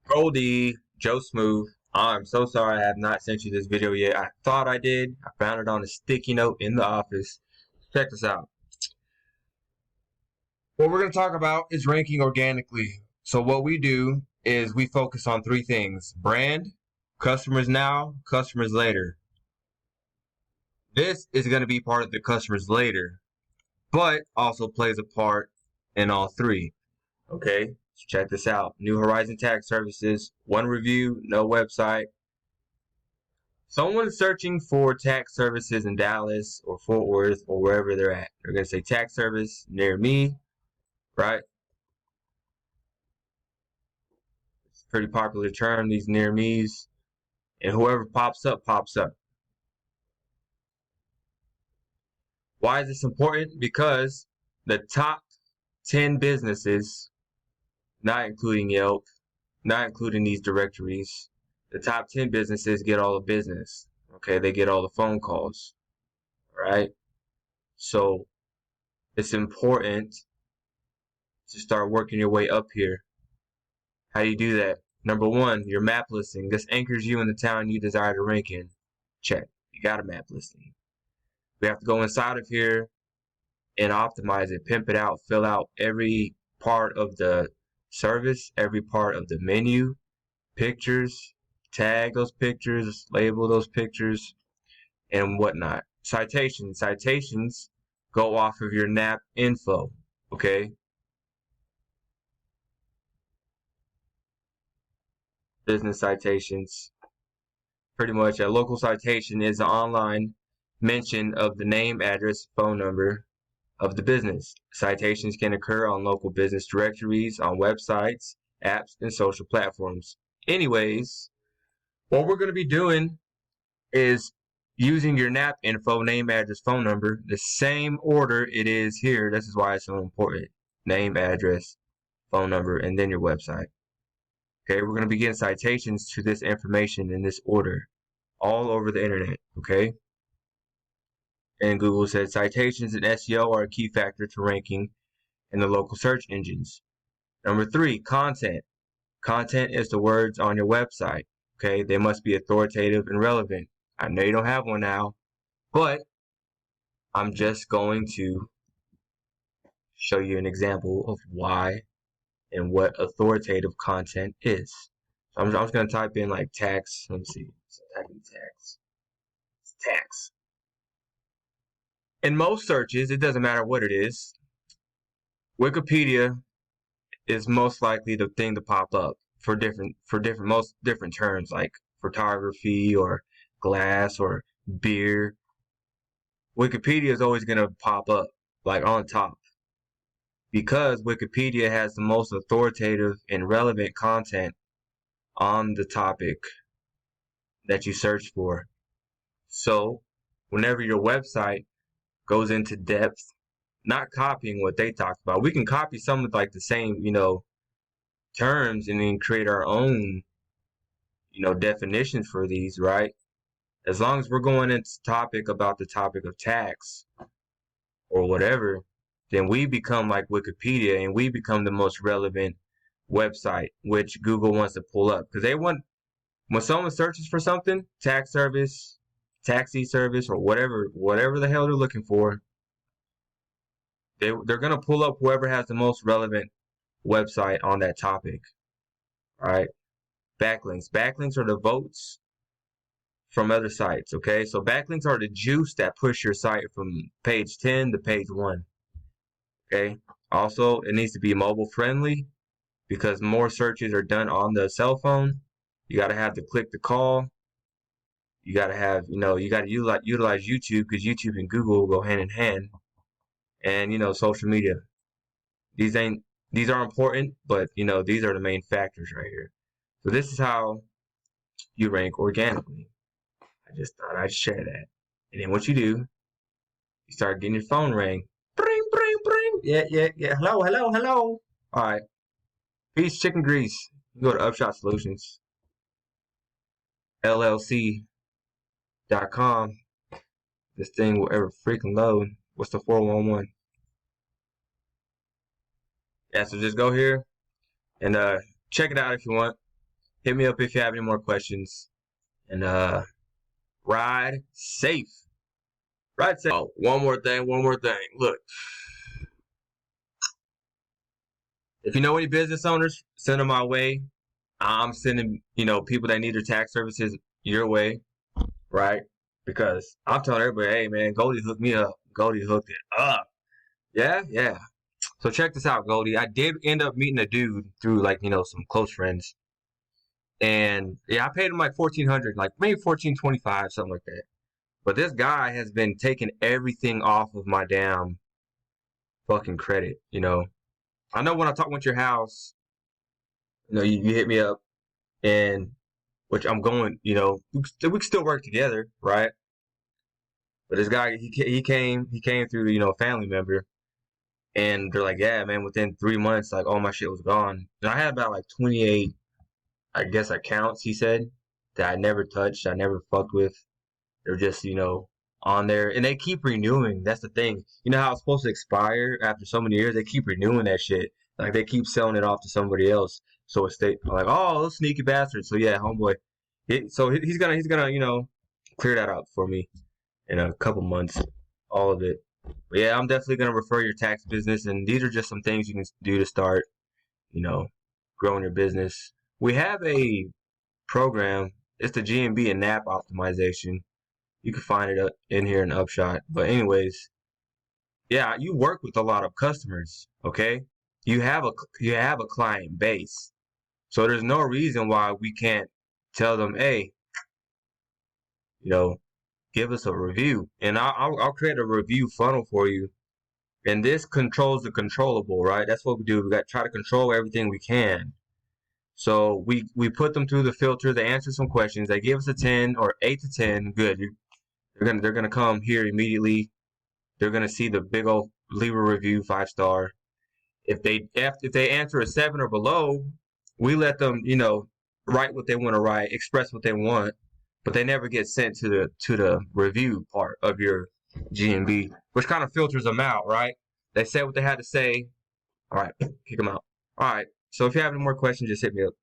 Goldie, Joe Smooth. I'm so sorry I have not sent you this video yet. I thought I did. I found it on a sticky note in the office. Check this out. What we're going to talk about is ranking organically. So what we do is we focus on three things: brand, customers now, customers later. This is going to be part of the customers later, but also plays a part in all three. Okay, so check this out. New Horizon Tax Services, one review, no website. Someone's searching for tax services in Dallas or Fort Worth or wherever they're at. They're going to say tax service near me, right? It's a pretty popular term, these near me's. And whoever pops up, pops up. Why is this important? Because the top 10 businesses, not including Yelp, not including these directories, the top 10 businesses get all the business. Okay, they get all the phone calls, right? So it's important to start working your way up here. How do you do that? Number one, your map listing. This anchors you in the town you desire to rank in. Check. You got a map listing. We have to go inside of here and optimize it, pimp it out, fill out every part of the service, every part of the menu, pictures, tag those pictures, label those pictures, and whatnot. Citations. Citations go off of your NAP info, okay? Business citations. Pretty much a local citation is an online mention of the name, address, phone number of the business. Citations can occur on local business directories, on websites, apps, and social platforms. Anyways, what we're going to be doing is using your NAP info, name, address, phone number, the same order it is here. This is why it's so important. Name, address, phone number, and then your website. Okay, we're going to begin citations to this information in this order all over the internet, okay? And Google said citations and SEO are a key factor to ranking in the local search engines. Number three, content. Content is the words on your website, okay? They must be authoritative and relevant. I know you don't have one now, but I'm just going to show you an example of why and what authoritative content is. So I'm just going to type in like tax. Let me see. So type in tax. It's tax. In most searches, it doesn't matter what it is. Wikipedia is most likely the thing to pop up for most different terms like photography or glass or beer. Wikipedia is always going to pop up like on top because Wikipedia has the most authoritative and relevant content on the topic that you search for. So whenever your website goes into depth, not copying what they talk about, we can copy some of like the same, terms and then create our own, definitions for these, right? As long as we're going into topic about the topic of tax or whatever, then we become like Wikipedia and we become the most relevant website, which Google wants to pull up because they want, when someone searches for something, tax service, taxi service, or whatever the hell they're looking for, they're gonna pull up whoever has the most relevant website on that topic. All right. Backlinks. Backlinks are the votes from other sites. Okay. So backlinks are the juice that push your site from page 10 to page 1. Okay. Also, it needs to be mobile friendly because more searches are done on the cell phone. You got to have to click the call. You got to have, you got to utilize YouTube because YouTube and Google go hand in hand. And, social media. These are important, but, these are the main factors right here. So this is how you rank organically. I just thought I'd share that. And then what you do, you start getting your phone ring. Bring, bring, bring. Yeah. Hello, hello, hello. All right. Peace, chicken grease. You go to Upshot Solutions, LLC.com. This thing will ever freaking load. What's the 411? Yeah, so just go here and check it out if you want. Hit me up if you have any more questions. And ride safe. Ride safe. Oh, one more thing. Look, if you know any business owners, send them my way. I'm sending, people that need their tax services your way, right? Because I'm telling everybody, hey man, Goldie hooked me up. Goldie hooked it up. Yeah, yeah. So check this out, Goldie. I did end up meeting a dude through some close friends. And yeah, I paid him like 1,400, like maybe 1,425, something like that. But this guy has been taking everything off of my damn fucking credit. I know when I talk about your house, you hit me up, and which I'm going, we can still work together, right? But this guy, he came through, a family member, and they're like, yeah, man, within 3 months, like all my shit was gone. And I had about like 28, I guess, accounts, he said, that I never touched, I never fucked with. They're just, on there, and they keep renewing. That's the thing. You know how it's supposed to expire after so many years? They keep renewing that shit. Like they keep selling it off to somebody else. So it's like, oh, those sneaky bastards. So yeah, homeboy. He's gonna clear that out for me in a couple months, all of it. But yeah, I'm definitely gonna refer your tax business, and these are just some things you can do to start, you know, growing your business. We have a program. It's the GMB and NAP optimization. You can find it in here in Upshot. But anyways, yeah, you work with a lot of customers, okay? You have a client base. So there's no reason why we can't tell them, hey, you know, give us a review. And I'll create a review funnel for you. And this controls the controllable, right? That's what we do. We got to try to control everything we can. So we put them through the filter. They answer some questions. They give us a 10 or 8 to 10. Good. They're gonna come here immediately. They're gonna see the big old leave a review 5-star. If they answer a 7 or below, we let them write what they want to write, express what they want, but they never get sent to the review part of your GMB, which kind of filters them out, right? They said what they had to say. All right, kick them out. All right. So if you have any more questions, just hit me up.